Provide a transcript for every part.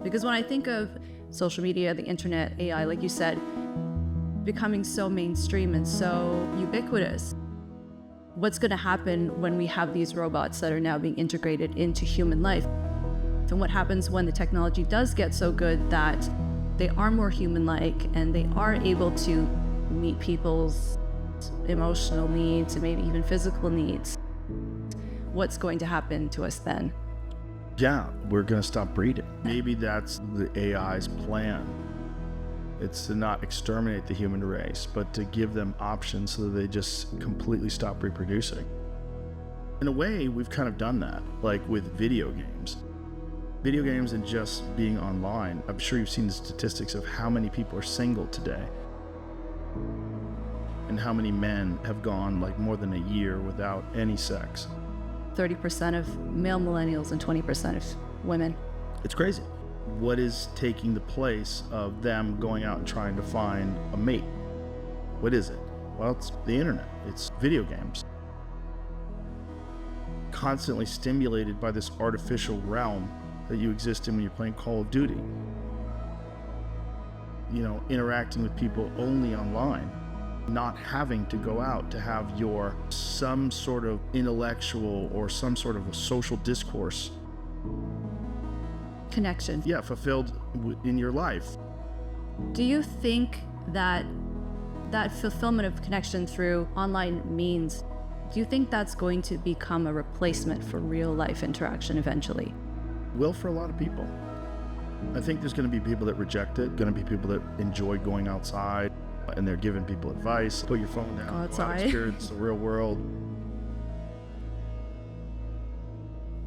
Because when I think of social media, the internet, AI, like you said, becoming so mainstream and so ubiquitous, what's going to happen when we have these robots that are now being integrated into human life? And what happens when the technology does get so good that they are more human-like and they are able to meet people's emotional needs and maybe even physical needs? What's going to happen to us then? Yeah, we're going to stop breeding. Maybe that's the AI's plan. It's to not exterminate the human race, but to give them options so that they just completely stop reproducing. In a way, we've kind of done that, like with video games. Video games and just being online. I'm sure you've seen the statistics of how many people are single today. And how many men have gone like more than a year without any sex. 30% of male millennials and 20% of women. It's crazy. What is taking the place of them going out and trying to find a mate? What is it? Well, it's the internet. It's video games. Constantly stimulated by this artificial realm that you exist in when you're playing Call of Duty. You know, interacting with people only online. Not having to go out to have some sort of intellectual or some sort of a social discourse. Connection. Yeah, fulfilled in your life. Do you think that fulfillment of connection through online means, do you think that's going to become a replacement for real life interaction eventually? Will for a lot of people. I think there's going to be people that reject it, going to be people that enjoy going outside. And they're giving people advice. Put your phone down. Go outside. Experience the real world.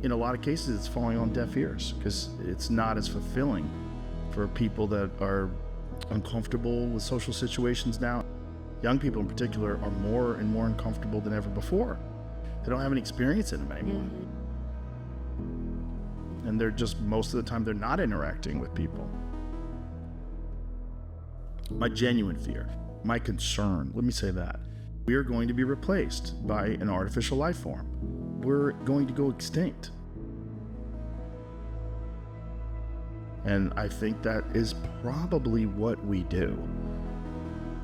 In a lot of cases, it's falling on deaf ears because it's not as fulfilling for people that are uncomfortable with social situations now. Young people in particular are more and more uncomfortable than ever before. They don't have any experience in them anymore. And they're just, most of the time, they're not interacting with people. My genuine fear, my concern, let me say that, we are going to be replaced by an artificial life form. We're going to go extinct. And I think that is probably what we do.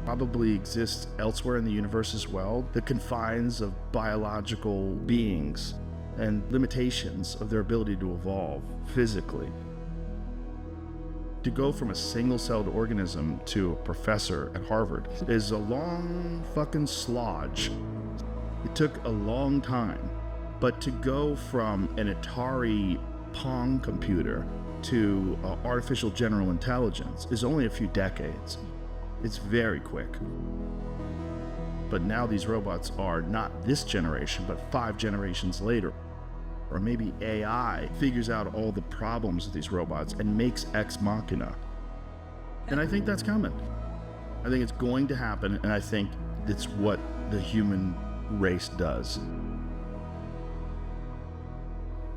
Probably exists elsewhere in the universe as well. The confines of biological beings and limitations of their ability to evolve physically. To go from a single-celled organism to a professor at Harvard is a long fucking slodge. It took a long time. But to go from an Atari Pong computer to artificial general intelligence is only a few decades. It's very quick. But now these robots are not this generation, but 5 generations later. Or maybe AI figures out all the problems of these robots and makes ex machina. And I think that's coming. I think it's going to happen, and I think it's what the human race does.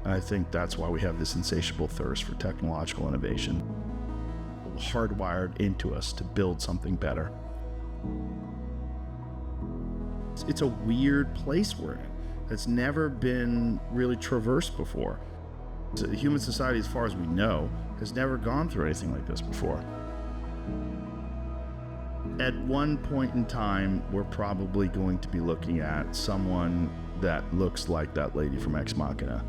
And I think that's why we have this insatiable thirst for technological innovation, hardwired into us to build something better. It's a weird place we're in. That's never been really traversed before. So human society, as far as we know, has never gone through anything like this before. At one point in time, we're probably going to be looking at someone that looks like that lady from Ex Machina.